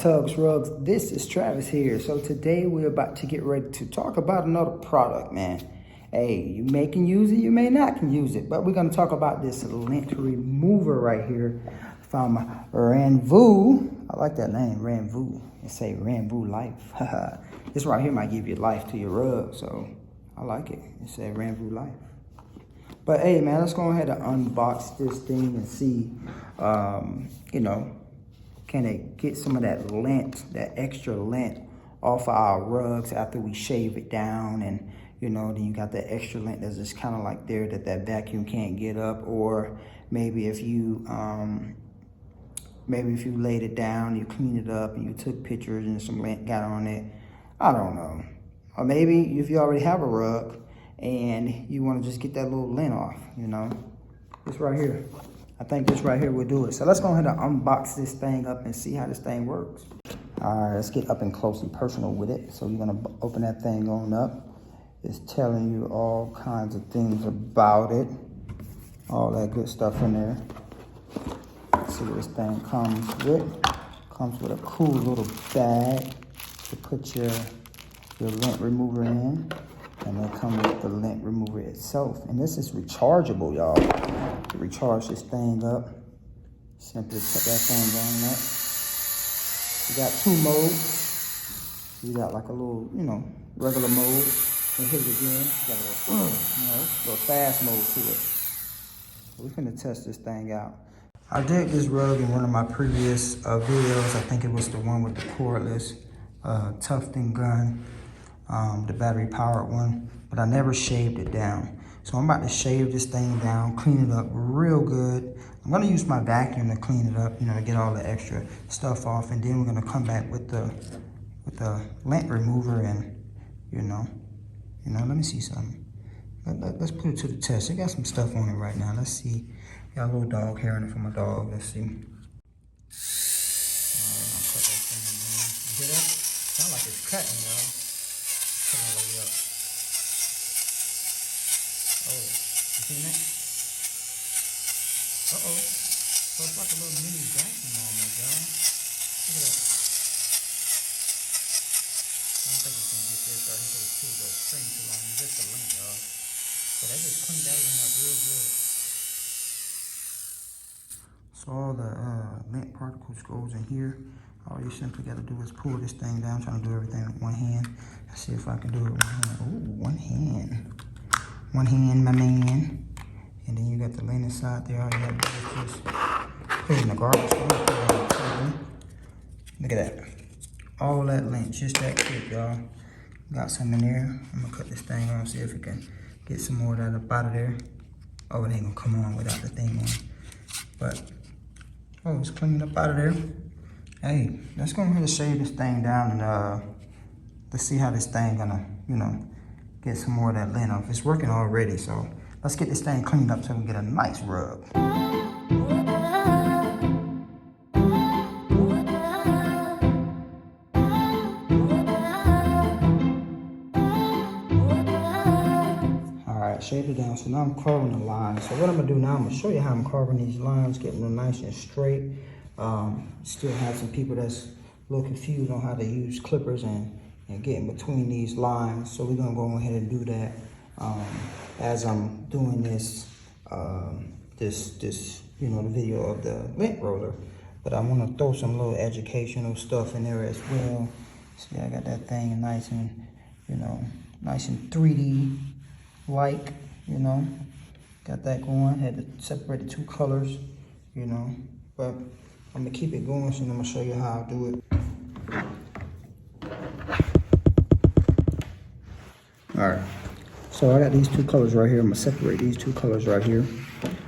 Tugs Rugs. This is Travis here. So today we're about to get ready to talk about another product, man. Hey, you may can use it, you may not can use it, but we're gonna talk about this lint remover right here from Ranvoo. I like that name, Ranvoo. It say Ranvoo Life. This right here might give you life to your rug, so I like it. It say Ranvoo Life. But hey, man, let's go ahead and unbox this thing and see, can it get some of that lint, that extra lint off of our rugs after we shave it down, and then you got that extra lint that's just kind of like there that vacuum can't get up. Or maybe if you laid it down, you cleaned it up and you took pictures and some lint got on it. I don't know. Or maybe if you already have a rug and you want to just get that little lint off, this right here. I think this right here will do it. So let's go ahead and unbox this thing up and see how this thing works. All right, let's get up and close and personal with it. So you're gonna open that thing on up. It's telling you all kinds of things about it. All that good stuff in there. Let's see what this thing comes with. Comes with a cool little bag to put your lint remover in. And they come with the lint remover itself. And this is rechargeable, y'all. To recharge this thing up, simply put that thing on up. You got two modes. You got like a little, regular mode. And hit it again. You got a little fast mode to it. So we're gonna test this thing out. I did this rug in one of my previous videos. I think it was the one with the cordless Tufting gun. The battery powered one, but I never shaved it down. So I'm about to shave this thing down, clean it up real good. I'm gonna use my vacuum to clean it up, to get all the extra stuff off, and then we're gonna come back with the lint remover and, let me see something. Let's put it to the test. It got some stuff on it right now. Let's see. Got a little dog hair in it for my dog. Let's see. All right, I'll cut that thing down. You hear that? Sounds like it's cutting, y'all. Put it all the way up. Oh, you seen that? Uh-oh. So it's like a little mini vacuum almost, y'all. Look at that. I don't think it's gonna get this right here to the string too long. It's just a lint, y'all. So that just cleaned that lint up real good. So all the lint particles goes in here. All you simply got to do is pull this thing down. I'm trying to do everything with one hand. Let's see if I can do it with one hand. Ooh, one hand. One hand, my man. And then you got the lint inside there. All you have to do is just put it in the garbage. Look at that. All that lint, just that quick, y'all. Got some in there. I'm gonna cut this thing on, see if it can get some more of that up out of there. Oh, it ain't gonna come on without the thing on. But, it's cleaning up out of there. Hey, let's go ahead and shave this thing down and let's see how this thing gonna, get some more of that lint off. It's working already, so let's get this thing cleaned up so we can get a nice rug. Alright, shaved it down, so now I'm carving the lines. So what I'm gonna do now, I'm gonna show you how I'm carving these lines, getting them nice and straight. Still have some people that's a little confused on how to use clippers and get in between these lines. So we're gonna go ahead and do that as I'm doing this, the video of the lint roller. But I wanna throw some little educational stuff in there as well. See, I got that thing nice and, nice and 3D like, got that going. Had to separate the two colors, but I'm gonna keep it going, so I'm gonna show you how I do it. All right, so I got these two colors right here. I'm gonna separate these two colors right here.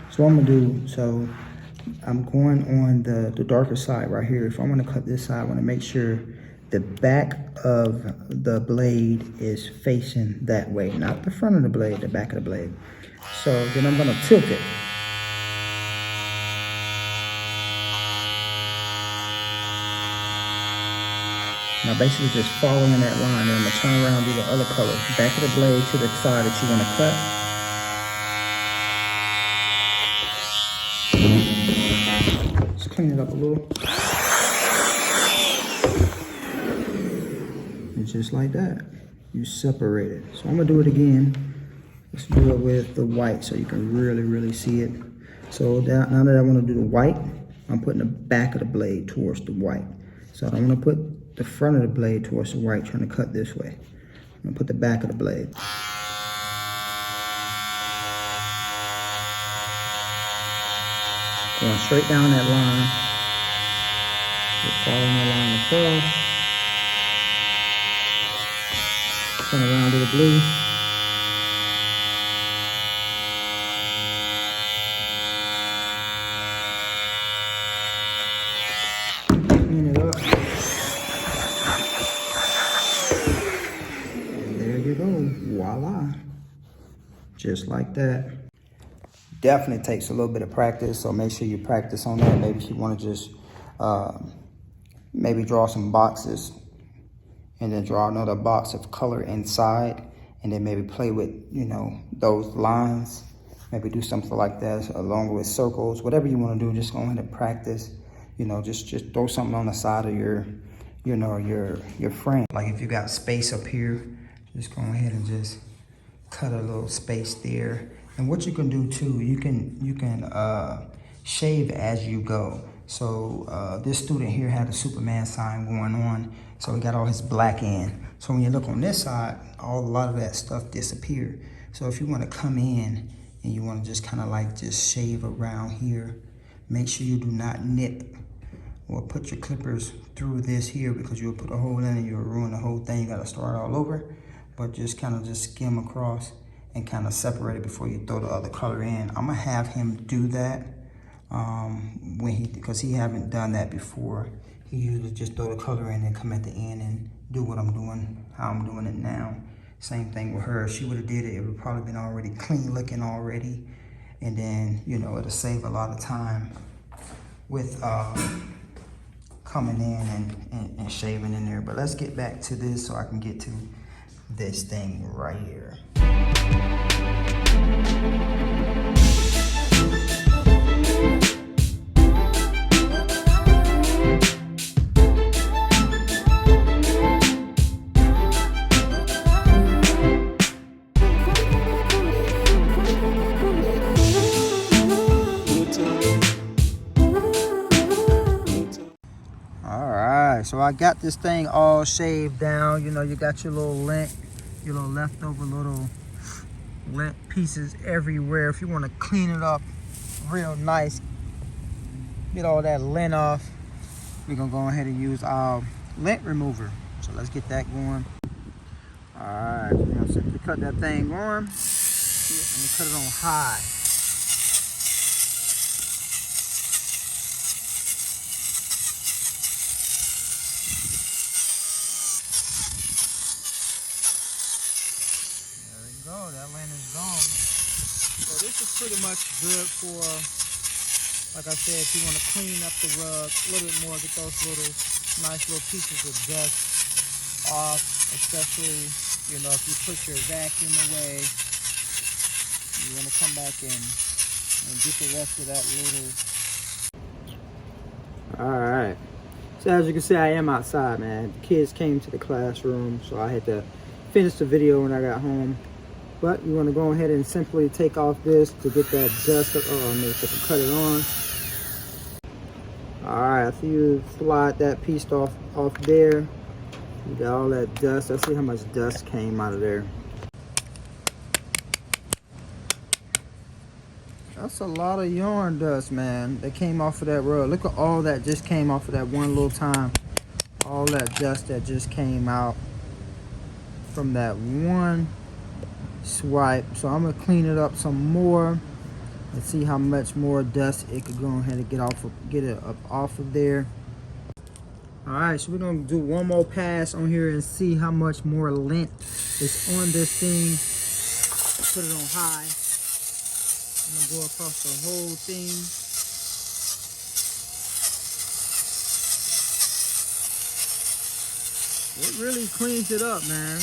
So what I'm gonna do, so I'm going on the darker side right here. If I'm gonna cut this side, I wanna make sure the back of the blade is facing that way, not the front of the blade, the back of the blade. So then I'm gonna tilt it. Now basically just following that line, and I'm gonna turn around and do the other color. Back of the blade to the side that you wanna cut. Just clean it up a little. just like that. You separate it. So I'm gonna do it again. Let's do it with the white so you can really see it. So now that I want to do the white, I'm putting the back of the blade towards the white. So I don't want to put the front of the blade towards the white, trying to cut this way. I'm gonna put the back of the blade. Going straight down that line. Just following the line across. Turn around to the blue. Clean it up. And there you go. Voila. Just like that. Definitely takes a little bit of practice, so make sure you practice on that. Maybe if you want to just maybe draw some boxes and then draw another box of color inside, and then maybe play with, you know, those lines. Maybe do something like that along with circles. Whatever you want to do, just go ahead and practice. You know, just throw something on the side of your, you know, your frame. Like if you got space up here, just go ahead and just cut a little space there. And what you can do too, you can shave as you go. So this student here had a Superman sign going on, so he got all his black in. So when you look on this side, a lot of that stuff disappeared. So if you want to come in and you want to just kind of like just shave around here, make sure you do not nip or put your clippers through this here, because you'll put a hole in and you'll ruin the whole thing. You got to start all over. But just kind of just skim across and kind of separate it before you throw the other color in. I'm gonna have him do that because he haven't done that before. He usually just throw the color in and come at the end and do what I'm doing, how I'm doing it now. Same thing with her. If she would have did it, it would probably been already clean looking already. And then, you know, it'll save a lot of time with coming in and shaving in there. But let's get back to this so I can get to this thing right here. So I got this thing all shaved down. You know, you got your little lint, your little leftover little lint pieces everywhere. If you want to clean it up real nice, get all that lint off, we're gonna go ahead and use our lint remover. So let's get that going. All right, we're gonna simply cut that thing on. I'm gonna cut it on high. Go, that lint is gone. So this is pretty much good for, like I said, if you want to clean up the rug a little bit more, get those little nice little pieces of dust off, especially, you know, if you put your vacuum away, you want to come back and get the rest of that little. All right. So as you can see, I am outside, man. The kids came to the classroom, so I had to finish the video when I got home. But you want to go ahead and simply take off this to get that dust. Oh, make sure to cut it on. All right, after you slide that piece off there, you got all that dust. Let's see how much dust came out of there. That's a lot of yarn dust, man, that came off of that rug. Look at all that just came off of that one little time. All that dust that just came out from that one swipe. So I'm gonna clean it up some more and see how much more dust it could go ahead and get it up off of there. All right, so we're gonna do one more pass on here and see how much more lint is on this thing. Put it on high. I'm gonna go across the whole thing. It really cleans it up, man.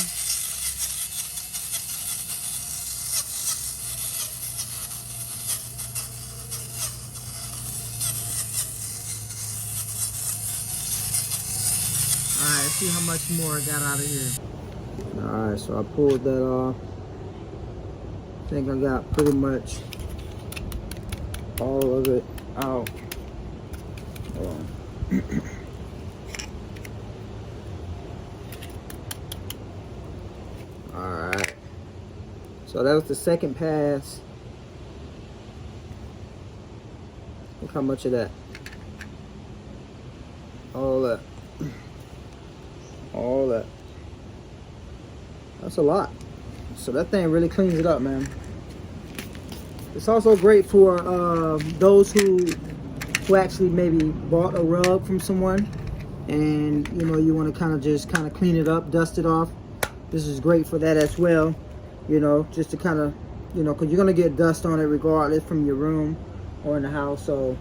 All right, let's see how much more I got out of here. Alright, so I pulled that off. I think I got pretty much all of it out. Hold on. Alright. So that was the second pass. Look how much of that. All that. All that. That's a lot. So that thing really cleans it up, man. It's also great for those who actually maybe bought a rug from someone, and you know, you want to kind of clean it up, dust it off. This is great for that as well. You know, just to kind of, you know, because you're gonna get dust on it regardless from your room or in the house. So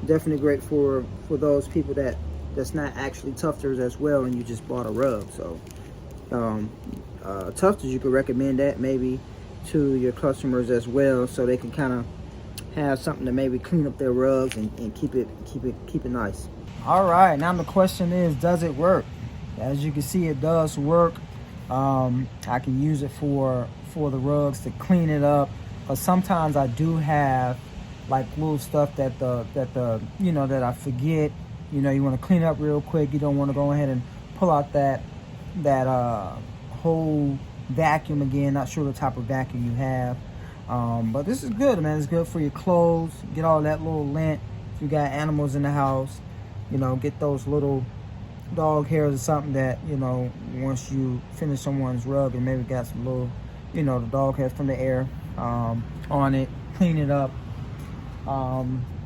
definitely great for those people that's not actually tufters as well, and you just bought a rug. So tufters, you could recommend that maybe to your customers as well, so they can kind of have something to maybe clean up their rugs and keep it nice. All right, now the question is, does it work? As you can see, it does work. I can use it for the rugs to clean it up, but sometimes I do have like little stuff that you know, that I forget. You know, you want to clean up real quick. You don't want to go ahead and pull out that whole vacuum again. Not sure what type of vacuum you have, but this is good, man. It's good for your clothes. Get all that little lint. If you got animals in the house, you know, get those little dog hairs or something that, you know, once you finish someone's rug and maybe got some little, you know, the dog hairs from the air on it, clean it up.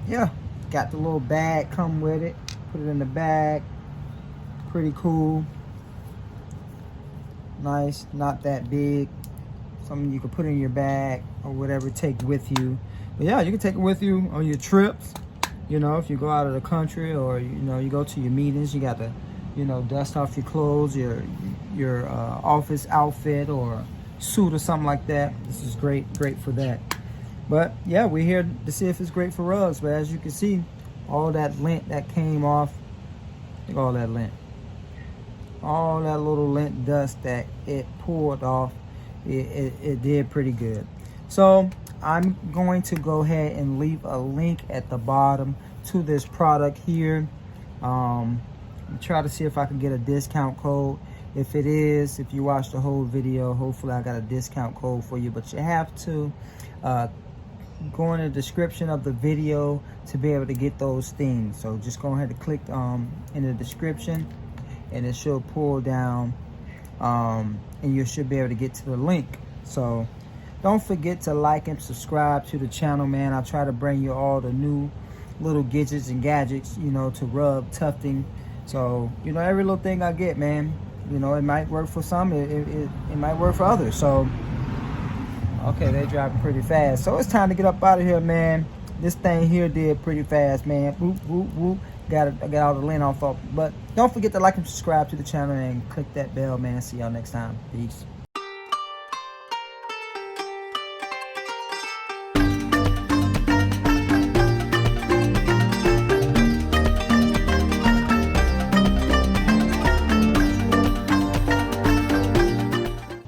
Yeah, got the little bag come with it. Put it in the bag. Pretty cool. Nice, not that big. Something you can put in your bag or whatever, take with you. But yeah, you can take it with you on your trips. You know, if you go out of the country, or you know, you go to your meetings, you got to, you know, dust off your clothes, your office outfit or suit or something like that. This is great for that. But yeah, we're here to see if it's great for rugs. But as you can see, all that lint that came off, look at all that lint. All that little lint dust that it poured off, it did pretty good. So I'm going to go ahead and leave a link at the bottom to this product here. Try to see if I can get a discount code. If you watch the whole video, hopefully I got a discount code for you. But you have to go in the description of the video to be able to get those things. So just go ahead and click in the description, and it should pull down, and you should be able to get to the link. So don't forget to like and subscribe to the channel, man. I try to bring you all the new little gadgets and gadgets, you know, to rug tufting. So, you know, every little thing I get, man, you know, it might work for some, it might work for others. So okay, they're driving pretty fast, so it's time to get up out of here, man. This thing here did pretty fast, man. Whoop, whoop, whoop. I got all the lint off. But don't forget to like and subscribe to the channel and click that bell, man. See y'all next time. Peace.